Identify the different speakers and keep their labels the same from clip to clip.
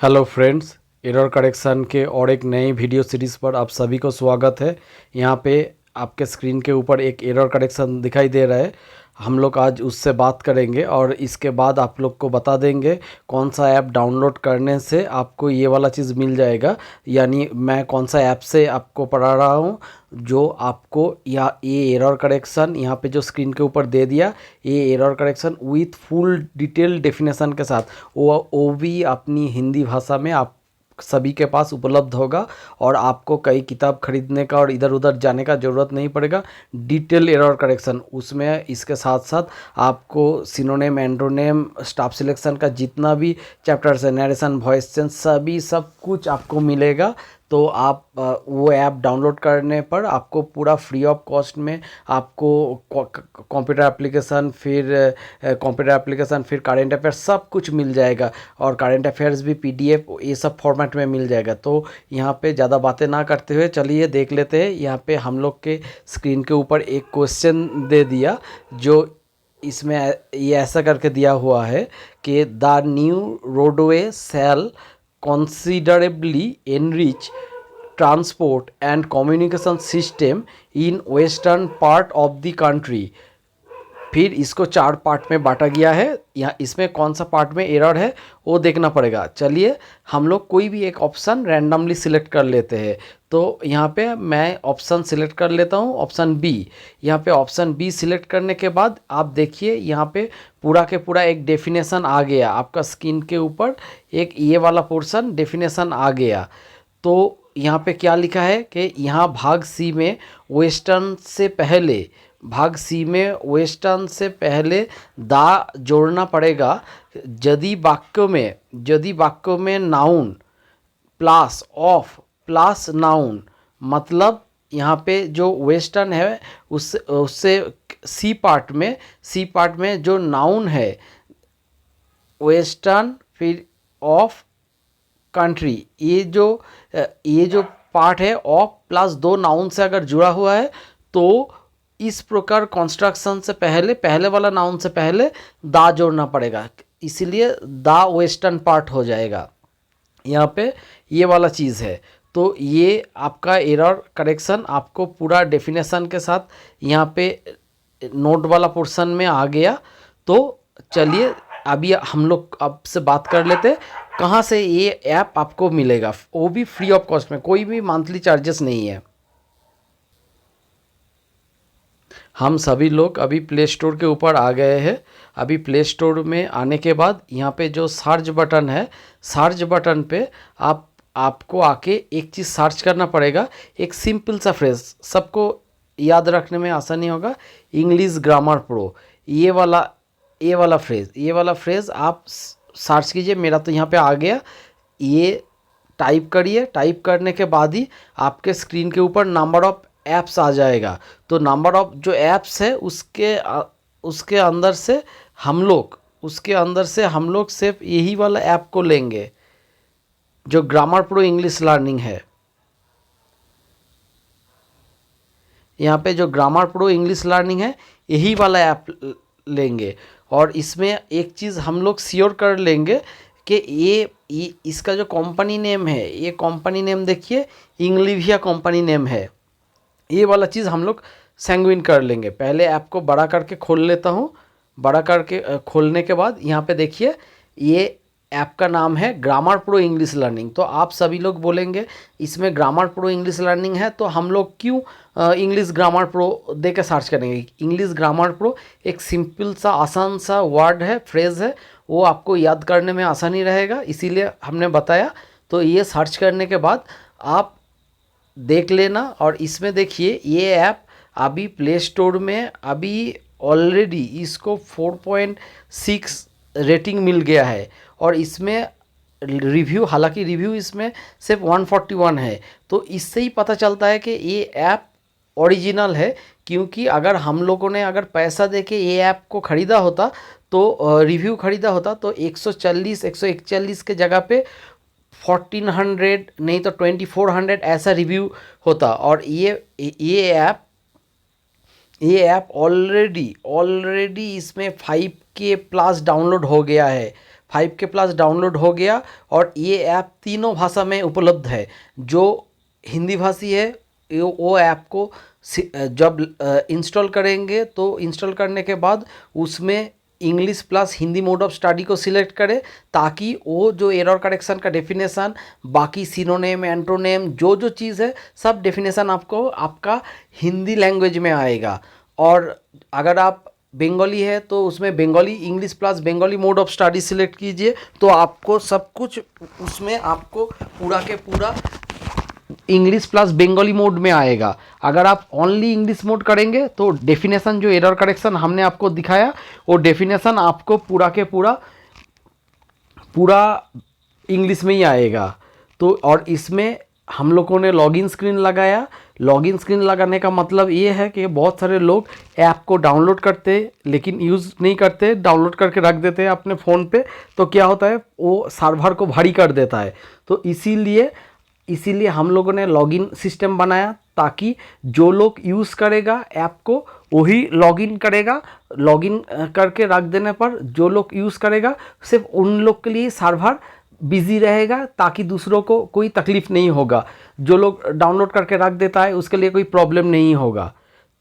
Speaker 1: Hello friends, error correction के और एक नई वीडियो सीरीज़ पर आप सभी को स्वागत है। यहाँ पे आपके स्क्रीन के ऊपर एक एरर करेक्शन दिखाई दे रहा है। हम लोग आज उससे बात करेंगे और इसके बाद आप लोग को बता देंगे कौन सा ऐप डाउनलोड करने से आपको ये वाला चीज़ मिल जाएगा। यानी मैं कौन सा ऐप से आपको पढ़ा रहा हूँ जो आपको ये एरर करेक्शन यहाँ पे जो स्क्रीन के ऊपर दे दिया, ये error correction with full detail definition के साथ वो भी अपनी हिंदी भाषा में आप सभी के पास उपलब्ध होगा और आपको कई किताब खरीदने का और इधर उधर जाने का ज़रूरत नहीं पड़ेगा। डिटेल एरर करेक्शन उसमें, इसके साथ साथ आपको सिनोनेम, एंड्रोनेम, स्टाफ सिलेक्शन का जितना भी चैप्टर्स है, नरेशन, वॉइस चेंज, सभी सब कुछ आपको मिलेगा। तो आप वो ऐप डाउनलोड करने पर आपको पूरा फ्री ऑफ कॉस्ट में आपको कंप्यूटर एप्लीकेशन, फिर करेंट अफेयर्स सब कुछ मिल जाएगा और करेंट अफेयर्स भी पीडीएफ ये सब फॉर्मेट में मिल जाएगा। तो यहाँ पे ज़्यादा बातें ना करते हुए चलिए देख लेते हैं। यहाँ पे हम लोग के स्क्रीन के ऊपर एक क्वेश्चन दे दिया जो इसमें ये ऐसा करके दिया हुआ है कि the new roadway shall considerably enrich transport and communication system in western part of the country। फिर इसको 4 पार्ट में बांटा गया है। यहाँ इसमें कौन सा पार्ट में एरर है वो देखना पड़ेगा। चलिए हम लोग कोई भी एक ऑप्शन रैंडमली सिलेक्ट कर लेते हैं। तो यहाँ पे मैं ऑप्शन सिलेक्ट कर लेता हूँ, ऑप्शन बी। यहाँ पे ऑप्शन बी सिलेक्ट करने के बाद आप देखिए यहाँ पे पूरा के पूरा एक डेफिनेशन आ गया आपका स्क्रीन के ऊपर। एक ये वाला पोर्शन डेफिनेशन आ गया। तो यहाँ पे क्या लिखा है कि यहाँ भाग सी में वेस्टर्न से पहले, भाग सी में वेस्टर्न से पहले दा जोड़ना पड़ेगा यदि वाक्य में noun plus of plus noun, मतलब यहाँ पे जो वेस्टर्न है उससे सी पार्ट में जो नाउन है वेस्टर्न फिर ऑफ कंट्री, ये जो पार्ट है ऑफ प्लस 2 नाउन से अगर जुड़ा हुआ है तो इस प्रकार कंस्ट्रक्शन से पहले वाला नाउन से पहले दा जोड़ना पड़ेगा, इसीलिए दा वेस्टर्न पार्ट हो जाएगा। यहाँ पे ये वाला चीज़ है। तो ये आपका एरर करेक्शन आपको पूरा डेफिनेशन के साथ यहाँ पे नोट वाला पोर्शन में आ गया। तो चलिए अभी हम लोग आपसे बात कर लेते हैं कहाँ से ये ऐप आपको मिलेगा, वो भी फ्री ऑफ कॉस्ट में, कोई भी मंथली चार्जेस नहीं है। हम सभी लोग अभी प्ले स्टोर के ऊपर आ गए हैं। अभी प्ले स्टोर में आने के बाद यहाँ पे जो सर्च बटन है, सर्च बटन पे आपको आके एक चीज़ सर्च करना पड़ेगा, एक सिंपल सा फ्रेज, सबको याद रखने में आसानी होगा, इंग्लिश ग्रामर प्रो। ये वाला फ्रेज आप सर्च कीजिए। मेरा तो यहाँ पे आ गया, ये टाइप करिए। टाइप करने के बाद ही आपके स्क्रीन के ऊपर नंबर ऑफ ऐप्स आ जाएगा। तो नंबर ऑफ जो ऐप्स है उसके अंदर से हम लोग सिर्फ यही वाला ऐप को लेंगे जो ग्रामर प्रो इंग्लिश लर्निंग है। यहाँ पे जो ग्रामर प्रो इंग्लिश लर्निंग है यही वाला ऐप लेंगे और इसमें एक चीज़ हम लोग श्योर कर लेंगे कि ये इसका जो कंपनी नेम है, ये कंपनी नेम देखिए इंग्लिविया कंपनी नेम है। ये वाला चीज़ हम लोग सैंग्विन कर लेंगे। पहले ऐप को बड़ा करके खोल लेता हूँ। बड़ा करके खोलने के बाद यहाँ पे देखिए ये ऐप का नाम है ग्रामर प्रो इंग्लिश लर्निंग। तो आप सभी लोग बोलेंगे इसमें ग्रामर प्रो इंग्लिश लर्निंग है तो हम लोग क्यों इंग्लिश ग्रामर प्रो दे के सर्च करेंगे। इंग्लिश ग्रामर प्रो एक सिंपल सा आसान सा वर्ड है, फ्रेज़ है, वो आपको याद करने में आसानी रहेगा, इसीलिए हमने बताया। तो ये सर्च करने के बाद आप देख लेना। और इसमें देखिए ये ऐप अभी प्ले स्टोर में अभी ऑलरेडी इसको 4.6 रेटिंग मिल गया है और इसमें रिव्यू, हालांकि रिव्यू इसमें सिर्फ 141 है। तो इससे ही पता चलता है कि ये ऐप ओरिजिनल है, क्योंकि अगर हम लोगों ने अगर पैसा दे के ये ऐप को ख़रीदा होता तो रिव्यू ख़रीदा होता तो 141 के जगह पे 1400 नहीं तो 2400 ऐसा रिव्यू होता। और ये ऐप ऑलरेडी इसमें 5K प्लस डाउनलोड हो गया है। 5K+ डाउनलोड हो गया और ये ऐप तीनों भाषा में उपलब्ध है। जो हिंदी भाषी है वो ऐप को जब इंस्टॉल करेंगे तो इंस्टॉल करने के बाद उसमें English plus Hindi mode of study को सिलेक्ट करें, ताकि वो जो एरर करेक्शन का डेफिनेशन, बाकी सिनोनेम, एंटोनेम, जो जो चीज़ है सब डेफिनेशन आपको आपका हिंदी लैंग्वेज में आएगा। और अगर आप बंगाली है तो उसमें Bengali, English plus Bengali mode of study select कीजिए, तो आपको सब कुछ उसमें आपको पूरा के पूरा इंग्लिश प्लस बंगाली मोड में आएगा। अगर आप ओनली इंग्लिश मोड करेंगे तो डेफिनेशन जो एरर करेक्शन हमने आपको दिखाया वो डेफिनेशन आपको पूरा के पूरा इंग्लिश में ही आएगा। तो और इसमें हम लोगों ने लॉगिन स्क्रीन लगाया। लॉगिन स्क्रीन लगाने का मतलब ये है कि बहुत सारे लोग ऐप को डाउनलोड करते लेकिन यूज़ नहीं करते, डाउनलोड करके रख देते हैं अपने फ़ोन पे, तो क्या होता है वो सर्वर को भारी कर देता है। तो इसीलिए हम लोगों ने लॉगिन सिस्टम बनाया, ताकि जो लोग यूज़ करेगा ऐप को वही लॉगिन करेगा। लॉगिन करके रख देने पर जो लोग यूज़ करेगा सिर्फ उन लोग के लिए सर्वर बिज़ी रहेगा, ताकि दूसरों को कोई तकलीफ़ नहीं होगा। जो लोग डाउनलोड करके रख देता है उसके लिए कोई प्रॉब्लम नहीं होगा।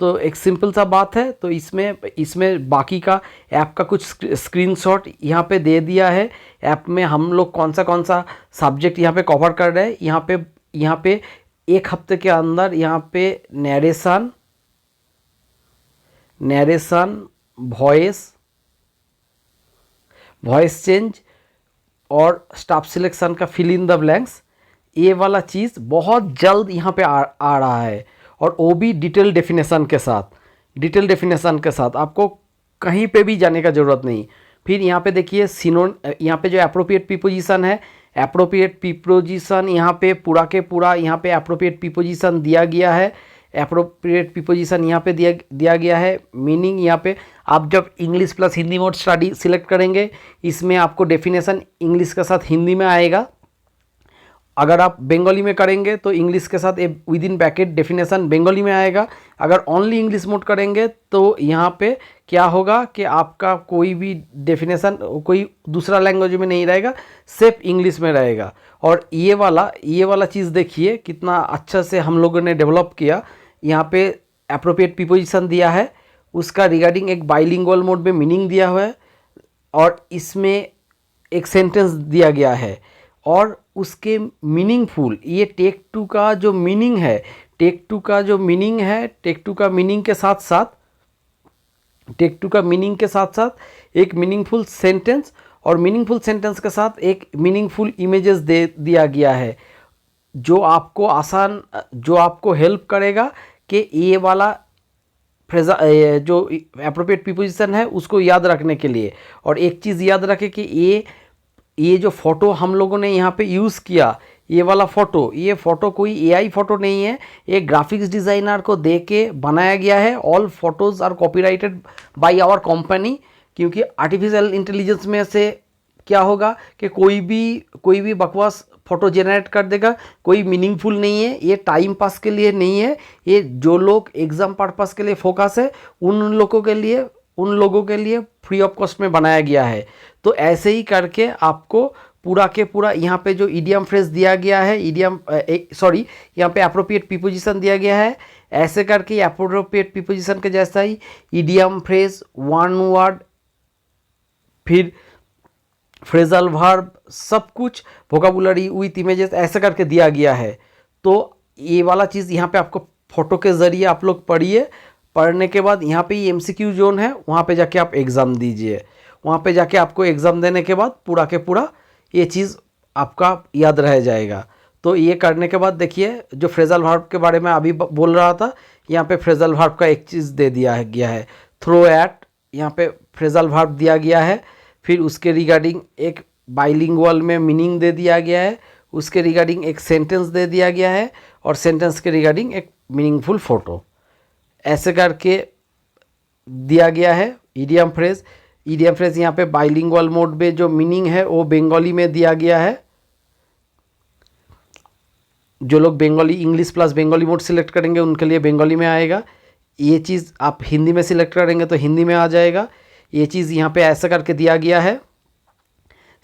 Speaker 1: तो एक सिंपल सा बात है। तो इसमें बाकी का ऐप का कुछ स्क्रीनशॉट यहाँ पे दे दिया है। ऐप में हम लोग कौन सा सब्जेक्ट यहाँ पे कवर कर रहे हैं। यहाँ पे एक हफ्ते के अंदर यहाँ पे नरेशन, वॉइस चेंज और स्टाफ सिलेक्शन का फिल इन द ब्लैंक्स, ये वाला चीज़ बहुत जल्द यहाँ पे आ रहा है। और वो भी डिटेल डेफिनेशन के साथ आपको कहीं पे भी जाने का ज़रूरत नहीं। फिर यहाँ पे देखिए यहाँ पे जो अप्रोप्रिएट प्रीपोजिशन है, अप्रोप्रिएट प्रीपोजिशन यहाँ पे पूरा के पूरा यहाँ पे अप्रोप्रिएट प्रीपोजिशन दिया गया है। अप्रोप्रिएट प्रीपोजिशन यहाँ पे दिया गया है। मीनिंग यहाँ पे आप जब English plus Hindi mode study select करेंगे, इसमें आपको डेफिनेशन इंग्लिश के साथ हिंदी में आएगा। अगर आप बंगाली में करेंगे तो इंग्लिश के साथ with in bracket definition Bengali में आएगा। अगर ओनली इंग्लिश मोड करेंगे तो यहाँ पे क्या होगा कि आपका कोई भी डेफिनेशन कोई दूसरा लैंग्वेज में नहीं रहेगा, सिर्फ इंग्लिश में रहेगा। और ये वाला चीज़ देखिए कितना अच्छा से हम लोगों ने डेवलप किया। यहाँ पे एप्रोप्रिएट प्रीपोजिशन दिया है, उसका रिगार्डिंग एक बाइलिंगुअल मोड में मीनिंग दिया हुआ है, और इसमें एक सेंटेंस दिया गया है और उसके मीनिंगफुल ये टेक टू का जो मीनिंग है, टेक टू का मीनिंग के साथ एक मीनिंगफुल सेंटेंस, और मीनिंगफुल सेंटेंस के साथ एक मीनिंगफुल इमेजेस दे दिया गया है, जो आपको हेल्प करेगा कि ये वाला जो एप्रोप्रिएट प्रीपोजिशन है उसको याद रखने के लिए। और एक चीज़ याद रखें कि ये जो फ़ोटो हम लोगों ने यहाँ पे यूज़ किया, ये वाला ये फ़ोटो कोई एआई फ़ोटो नहीं है, ये ग्राफिक्स डिज़ाइनर को दे के बनाया गया है। All photos are copyrighted by our company, क्योंकि आर्टिफिशियल इंटेलिजेंस में से क्या होगा कि कोई भी बकवास फ़ोटो जनरेट कर देगा, कोई मीनिंगफुल नहीं है, ये टाइम पास के लिए नहीं है, ये जो लोग एग्ज़ाम पर्पस के लिए फोकस है उन लोगों के लिए फ्री ऑफ कॉस्ट में बनाया गया है। तो ऐसे ही करके आपको पूरा के पूरा यहाँ पे जो इडियम फ्रेज दिया गया है, यहाँ पे अप्रोप्रिएट प्रीपोजिशन दिया गया है, ऐसे करके अप्रोप्रिएट प्रीपोजिशन के जैसा ही इडियम फ्रेज, वन वर्ड, फिर फ्रेजल वर्ब, सब कुछ वोकाबुलरी विथ इमेजेस ऐसे करके दिया गया है। तो ये वाला चीज़ यहाँ पे आपको फ़ोटो के ज़रिए आप लोग पढ़ने के बाद यहाँ पे MCQ जोन है, वहाँ पे जाके आप एग्ज़ाम दीजिए। वहाँ पे जाके आपको एग्ज़ाम देने के बाद पूरा के पूरा ये चीज़ आपका याद रह जाएगा। तो ये करने के बाद देखिए जो फ्रेजल वर्ब के बारे में अभी बोल रहा था, यहाँ पे फ्रेजल वर्ब का एक चीज़ दे दिया गया है, थ्रो एट, यहाँ पे फ्रेजल वर्ब दिया गया है। फिर उसके रिगार्डिंग एक बाइलिंगुअल में मीनिंग दे दिया गया है, उसके रिगार्डिंग एक सेंटेंस दे दिया गया है, और सेंटेंस के रिगार्डिंग एक मीनिंगफुल फ़ोटो, ऐसे करके दिया गया है। इडियम फ्रेज यहाँ पे बाइलिंगुअल मोड में जो मीनिंग है वो बंगाली में दिया गया है। जो लोग Bengali English plus Bengali mode select करेंगे उनके लिए बंगाली में आएगा। ये चीज़ आप हिंदी में सिलेक्ट करेंगे तो हिंदी में आ जाएगा। ये चीज़ यहाँ पे ऐसा करके दिया गया है।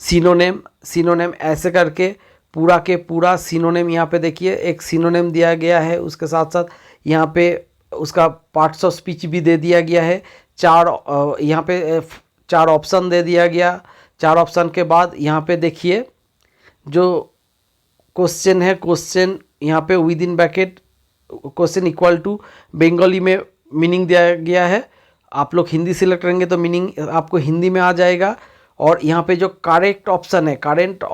Speaker 1: सिनोनेम, सिनोनेम ऐसे करके पूरा के पूरा सिनोनेम यहाँ पे देखिए एक सिनोनेम दिया गया है। उसके साथ साथ यहाँ पे उसका पार्ट्स ऑफ स्पीच भी दे दिया गया है। यहाँ पे 4 ऑप्शन दे दिया गया। 4 ऑप्शन के बाद यहाँ पे देखिए जो क्वेश्चन है, क्वेश्चन यहाँ पे with in bracket question equal to Bengali में मीनिंग दिया गया है। आप लोग हिंदी सिलेक्ट करेंगे तो मीनिंग आपको हिंदी में आ जाएगा। और यहाँ पे जो करेक्ट ऑप्शन है, करेक्ट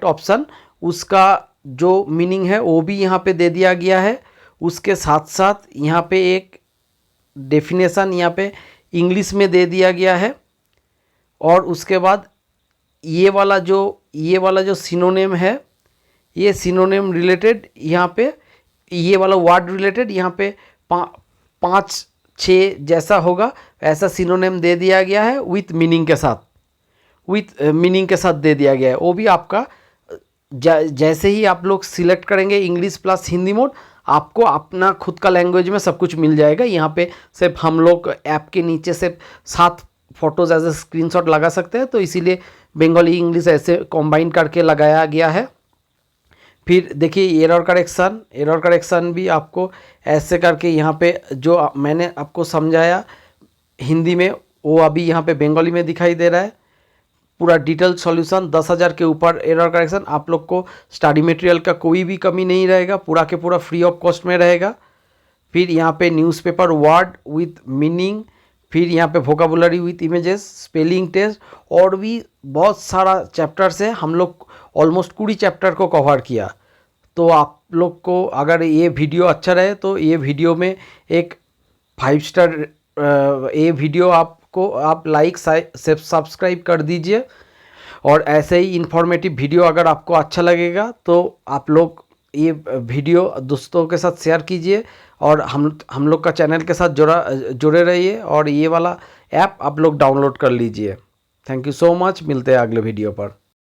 Speaker 1: ऑप्शन उसका जो मीनिंग है वो भी यहाँ पे दे दिया गया है। उसके साथ साथ यहाँ पे एक डेफिनेशन यहाँ पे इंग्लिश में दे दिया गया है। और उसके बाद ये वाला जो सिनोनेम है, ये सिनोनेम रिलेटेड यहाँ पे ये वाला वर्ड रिलेटेड यहाँ पे 5-6 जैसा होगा ऐसा सिनोनेम दे दिया गया है विथ मीनिंग के साथ दे दिया गया है। वो भी आपका जैसे ही आप लोग सिलेक्ट करेंगे इंग्लिश प्लस हिंदी मोड, आपको अपना खुद का लैंग्वेज में सब कुछ मिल जाएगा। यहाँ पे सिर्फ हम लोग ऐप के नीचे सिर्फ 7 फोटोज़ एज ए स्क्रीनशॉट लगा सकते हैं, तो इसीलिए बंगाली इंग्लिश ऐसे कॉम्बाइन करके लगाया गया है। फिर देखिए एरर करेक्शन भी आपको ऐसे करके यहाँ पे जो मैंने आपको समझाया हिंदी में वो अभी यहाँ पे बंगाली में दिखाई दे रहा है। पूरा डिटेल सॉल्यूशन 10,000 के ऊपर एरर करेक्शन। आप लोग को स्टडी मटेरियल का कोई भी कमी नहीं रहेगा, पूरा के पूरा फ्री ऑफ कॉस्ट में रहेगा। फिर यहाँ पे न्यूज़पेपर वर्ड विथ मीनिंग, फिर यहाँ पे vocabulary with images, spelling test और भी बहुत सारा चैप्टर्स है। हम लोग ऑलमोस्ट 20 चैप्टर को कवर किया। तो आप लोग को अगर ये वीडियो अच्छा रहे तो ये वीडियो में एक 5 स्टार ये वीडियो आपको आप लाइक सब्सक्राइब कर दीजिए। और ऐसे ही इन्फॉर्मेटिव वीडियो अगर आपको अच्छा लगेगा तो आप लोग ये वीडियो दोस्तों के साथ शेयर कीजिए और हम लोग का चैनल के साथ जुड़े रहिए और ये वाला ऐप आप लोग डाउनलोड कर लीजिए। थैंक यू सो मच, मिलते हैं अगले वीडियो पर।